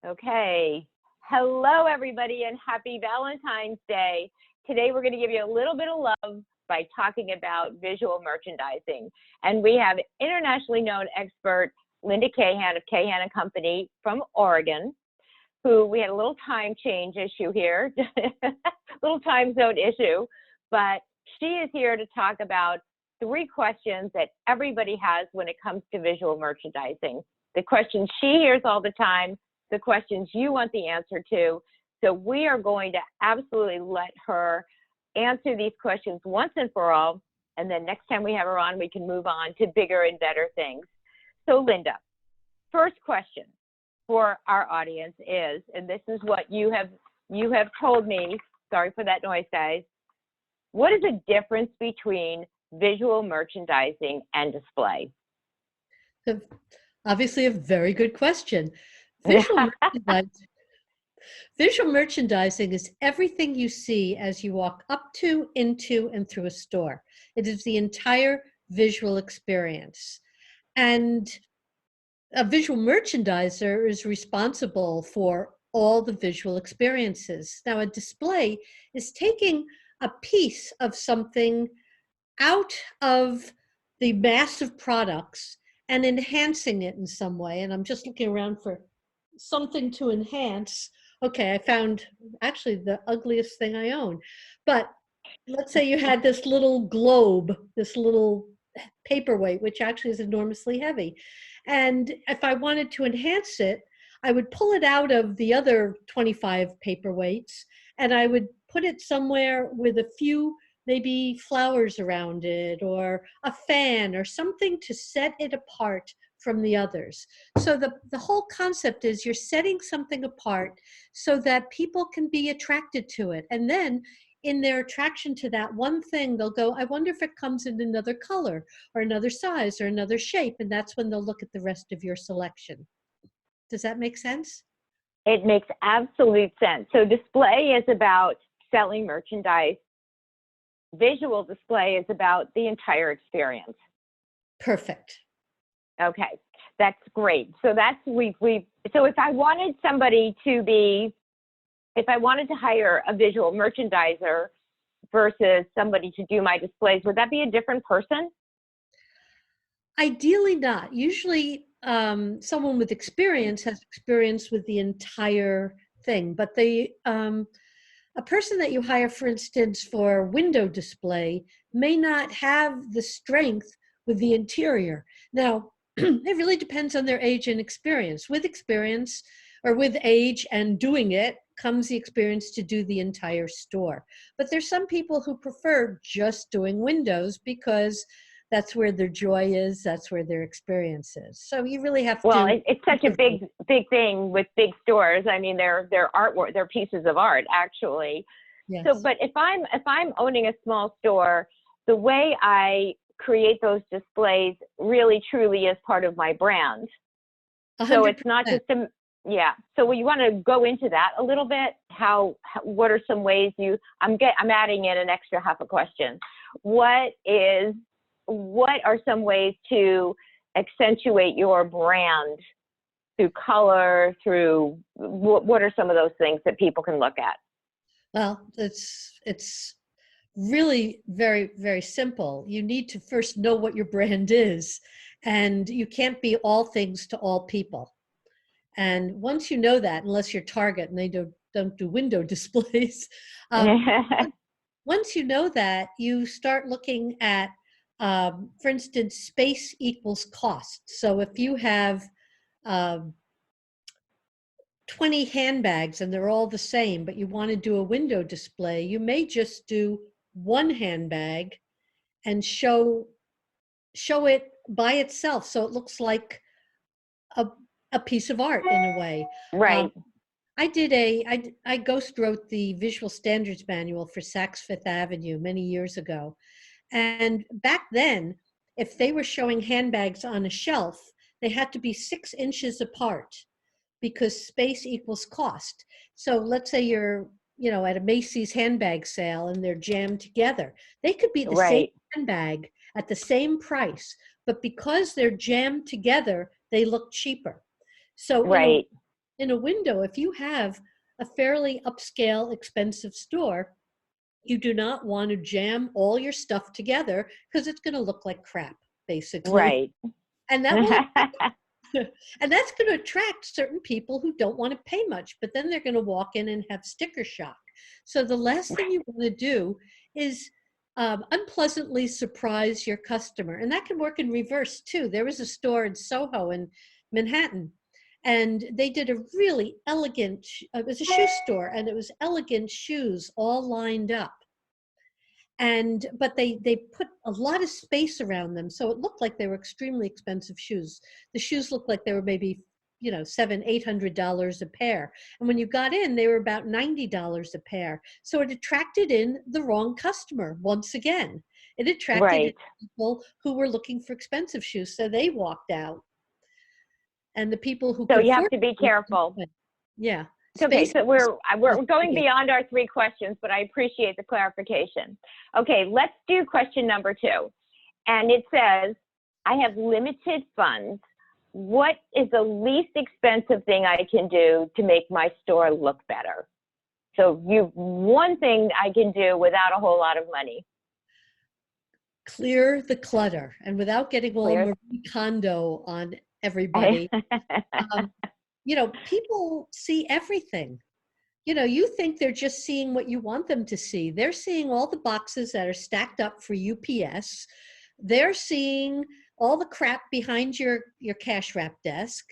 Okay. Hello, everybody, and happy Valentine's Day. Today, we're going to give you a little bit of love by talking about visual merchandising. And we have internationally known expert Linda Cahan of Cahan and Company from Oregon, who we had a little time change issue here, little time zone issue, but she is here to talk about 3 questions that everybody has when it comes to visual merchandising. The questions she hears all the time, the questions you want the answer to. So we are going to absolutely let her answer these questions once and for all. And then next time we have her on, we can move on to bigger and better things. So Linda, first question for our audience is, and this is what you have told me, sorry for that noise, guys. What is the difference between visual merchandising and display? Obviously a very good question. Visual merchandising is everything you see as you walk up to, into, and through a store. It is the entire visual experience. And a visual merchandiser is responsible for all the visual experiences. Now, a display is taking a piece of something out of the mass of products and enhancing it in some way. And I'm just looking around for something to enhance. Okay, I found actually the ugliest thing I own. But let's say you had this little globe, this little paperweight, which actually is enormously heavy. And if I wanted to enhance it, I would pull it out of the other 25 paperweights and I would put it somewhere with a few maybe flowers around it or a fan or something to set it apart from the others. So the whole concept is you're setting something apart so that people can be attracted to it. And then in their attraction to that one thing, they'll go, I wonder if it comes in another color or another size or another shape. And that's when they'll look at the rest of your selection. Does that make sense? It makes absolute sense. So display is about selling merchandise. Visual display is about the entire experience. Perfect. Okay, that's great. So that's so if I wanted somebody to be, if I wanted to hire a visual merchandiser versus somebody to do my displays, would that be a different person? Ideally not. Usually someone with experience has experience with the entire thing, but a person that you hire, for instance, for window display may not have the strength with the interior. Now, it really depends on their age and experience. With experience or with age and doing it comes the experience to do the entire store. But there's some people who prefer just doing windows because that's where their joy is, that's where their experience is. So you really have to. Well, it's such a big thing with big stores. I mean, they're artwork, they're pieces of art, actually. Yes. So, but if I'm owning a small store, the way I create those displays really truly is part of my brand. 100%. So it's not just yeah. So you want to go into that a little bit. What are some ways I'm adding in an extra half a question. What are some ways to accentuate your brand through color, through what are some of those things that people can look at? Well, it's really very, very simple. You need to first know what your brand is, and you can't be all things to all people. And once you know that, unless you're Target and they don't do window displays, once you know that, you start looking at, for instance, space equals cost. So if you have 20 handbags and they're all the same, but you want to do a window display, you may just do one handbag and show it by itself so it looks like a piece of art in a way. Right. I ghost wrote the visual standards manual for Saks Fifth Avenue many years ago. And back then, if they were showing handbags on a shelf, they had to be 6 inches apart because space equals cost. So let's say you're, at a Macy's handbag sale and they're jammed together. They could be the same handbag at the same price, but because they're jammed together, they look cheaper. So in a window, if you have a fairly upscale, expensive store, you do not want to jam all your stuff together because it's going to look like crap, basically. Right. And that will and that's going to attract certain people who don't want to pay much, but then they're going to walk in and have sticker shock. So the last thing you want to do is unpleasantly surprise your customer. And that can work in reverse too. There was a store in Soho in Manhattan, and they did a really elegant, it was a shoe store, and it was elegant shoes all lined up. But they put a lot of space around them, so it looked like they were extremely expensive shoes. The shoes looked like they were maybe, you know, $700-800 a pair, and when you got in, they were about $90 a pair. So it attracted in the wrong customer once again. It attracted in Right. people who were looking for expensive shoes, so they walked out, and the people who So could you have afford to be careful. yeah, Okay, space. so we're going beyond our 3 questions, but I appreciate the clarification. Okay, let's do question number 2. And it says, I have limited funds. What is the least expensive thing I can do to make my store look better? So one thing I can do without a whole lot of money. Clear the clutter, and without getting all Clear. Marie Kondo on everybody. Um, you know, people see everything. You know, you think they're just seeing what you want them to see. They're seeing all the boxes that are stacked up for UPS. They're seeing all the crap behind your cash wrap desk.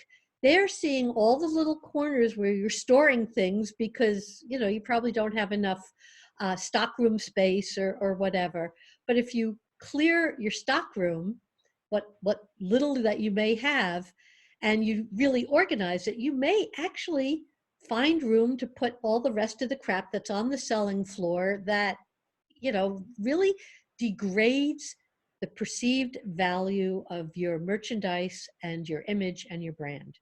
They're seeing all the little corners where you're storing things because, you know, you probably don't have enough stockroom space or whatever. But if you clear your stockroom, what little that you may have, and you really organize it, you may actually find room to put all the rest of the crap that's on the selling floor that, you know, really degrades the perceived value of your merchandise and your image and your brand.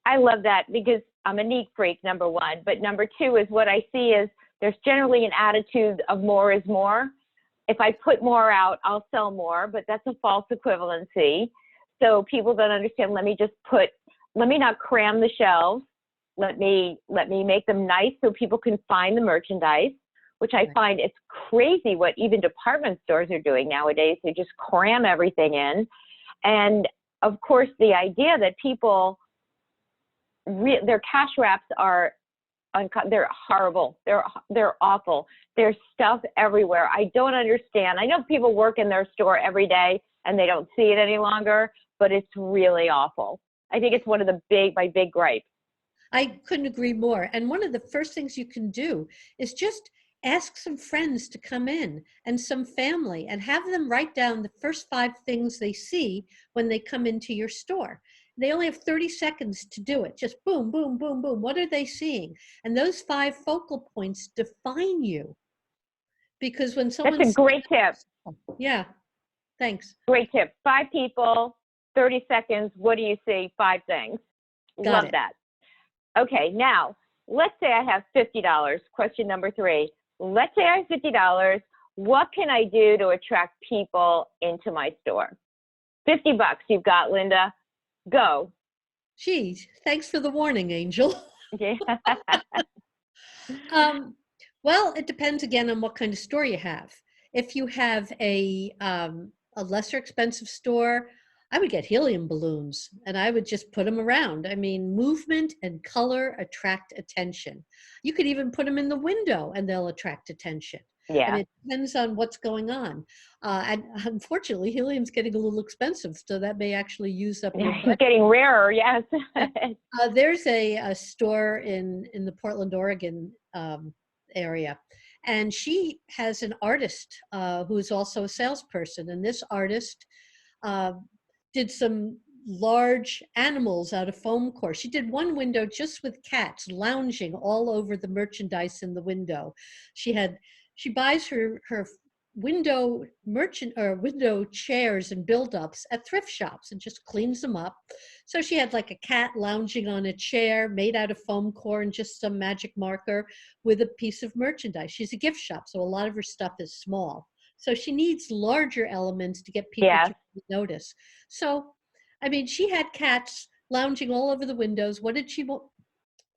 I love that because I'm a neat freak, number 1. But number 2 is what I see is there's generally an attitude of more is more. If I put more out, I'll sell more, but that's a false equivalency. So people don't understand, let me not cram the shelves. Let me make them nice so people can find the merchandise, which I find it's crazy what even department stores are doing nowadays. They just cram everything in. And of course, the idea that people, their cash wraps are they're horrible. They're awful. There's stuff everywhere. I don't understand. I know people work in their store every day and they don't see it any longer, but it's really awful. I think it's one of my big gripes. I couldn't agree more. And one of the first things you can do is just ask some friends to come in and some family and have them write down the first 5 things they see when they come into your store. They only have 30 seconds to do it. Just boom, boom, boom, boom. What are they seeing? And those 5 focal points define you. Because when someone That's a great tip. Yeah, thanks. Great tip. 5 people, 30 seconds. What do you see? 5 things. Love that. Okay, now let's say I have $50. Question number 3. Let's say I have $50. What can I do to attract people into my store? $50 you've got, Linda. Go. Geez, thanks for the warning, Angel. Okay. Well, it depends again on what kind of store you have. If you have a lesser expensive store, I would get helium balloons and I would just put them around. I mean, movement and color attract attention. You could even put them in the window and they'll attract attention. Yeah. I mean, it depends on what's going on. And unfortunately, helium's getting a little expensive, so that may actually use up your budget. It's getting rarer, yes. There's a store in the Portland, Oregon area, and she has an artist who is also a salesperson, and this artist did some large animals out of foam core. She did one window just with cats lounging all over the merchandise in the window. She buys her window chairs and build-ups at thrift shops and just cleans them up. So she had like a cat lounging on a chair made out of foam core and just some magic marker with a piece of merchandise. She's a gift shop, so a lot of her stuff is small. So she needs larger elements to get people to notice. So, I mean, she had cats lounging all over the windows. What did she want?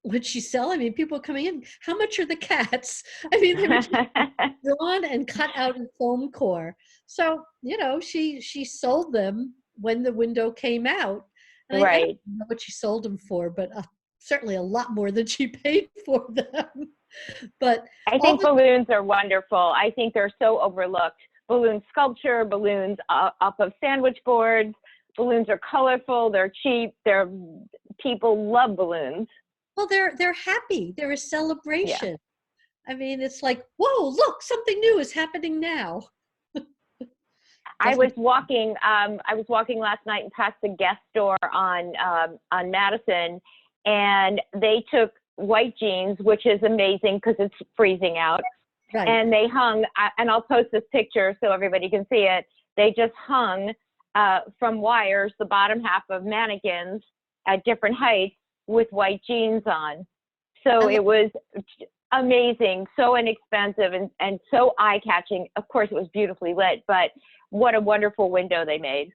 What'd she sell? I mean, people coming in. How much are the cats? I mean, they were just drawn and cut out in foam core. So, she sold them when the window came out. And I don't Right. know what she sold them for, but certainly a lot more than she paid for them. But I all think the balloons are wonderful. I think they're so overlooked. Balloon sculpture, balloons up of sandwich boards. Balloons are colorful. They're cheap. People love balloons. well, they're happy. They're a Yeah. celebration. I mean, it's like, whoa, look, something new is happening now. I Doesn't was walking. I was walking last night and passed the Guest store on Madison, and they took white jeans, which is amazing because it's freezing out. right. And they hung, and I'll post this picture so everybody can see it. They just hung from wires the bottom half of mannequins at different heights with white jeans on. So it was amazing, so inexpensive, and so eye-catching. Of course, it was beautifully lit, but what a wonderful window they made.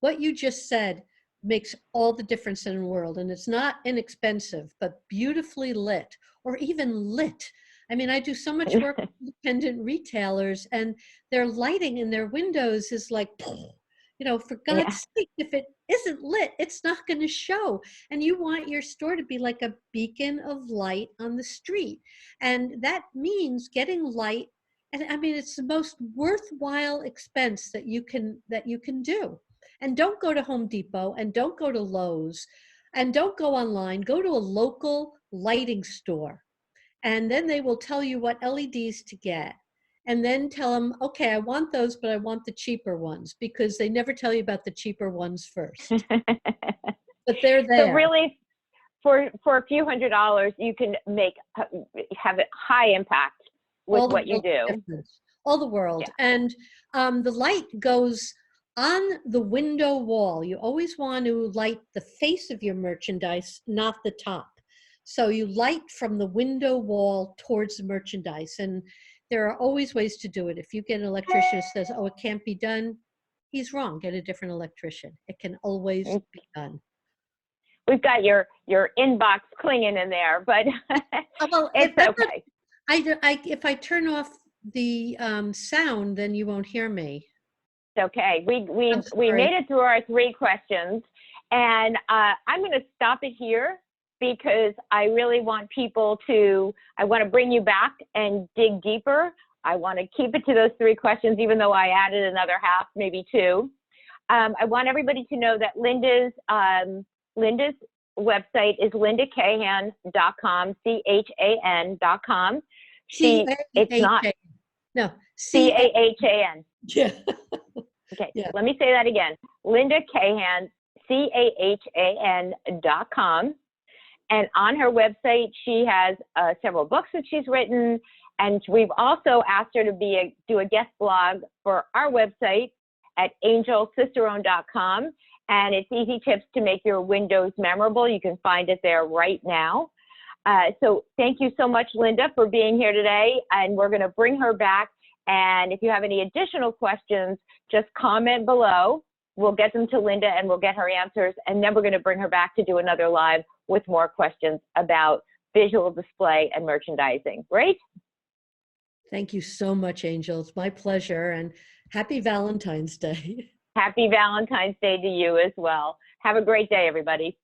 What you just said makes all the difference in the world. And it's not inexpensive, but beautifully lit or even lit. I mean, I do so much work with independent retailers, and their lighting in their windows is like, for Yeah. God's sake, if it isn't lit, it's not going to show. And you want your store to be like a beacon of light on the street. And that means getting light. And I mean, it's the most worthwhile expense that you can do. And don't go to Home Depot, and don't go to Lowe's, and don't go online. Go to a local lighting store, and then they will tell you what LEDs to get. And then tell them, okay, I want those, but I want the cheaper ones, because they never tell you about the cheaper ones first. But they're So there. really, for a few $100s, you can have a high impact with All the what you world do. difference. All the world. Yeah. And the light goes on the window wall. You always want to light the face of your merchandise, not the top. So you light from the window wall towards the merchandise. And there are always ways to do it. If you get an electrician who says, oh, it can't be done, he's wrong. Get a different electrician. It can always be done. We've got your inbox clinging in there, but Well, it's okay. if I turn off the sound, then you won't hear me. It's okay. We I'm made sorry. it through our 3 questions, and I'm going to stop it here because I really want I want to bring you back and dig deeper. I want to keep it to those 3 questions, even though I added another half, maybe 2. I want everybody to know that Linda's website is lindacahan.com, CHAN.com. It's not C-A-H-A. No, CAHAN. Yeah. Okay, Yeah. let me say that again. Linda Cahan, CAHAN.com. And on her website, she has several books that she's written. And we've also asked her to do a guest blog for our website at angelcicerone.com. And it's easy tips to make your windows memorable. You can find it there right now. So thank you so much, Linda, for being here today. And we're going to bring her back. And if you have any additional questions, just comment below. We'll get them to Linda and we'll get her answers. And then we're going to bring her back to do another live with more questions about visual display and merchandising. Right? Thank you so much, Angel. It's my pleasure. And happy Valentine's Day. Happy Valentine's Day to you as well. Have a great day, everybody.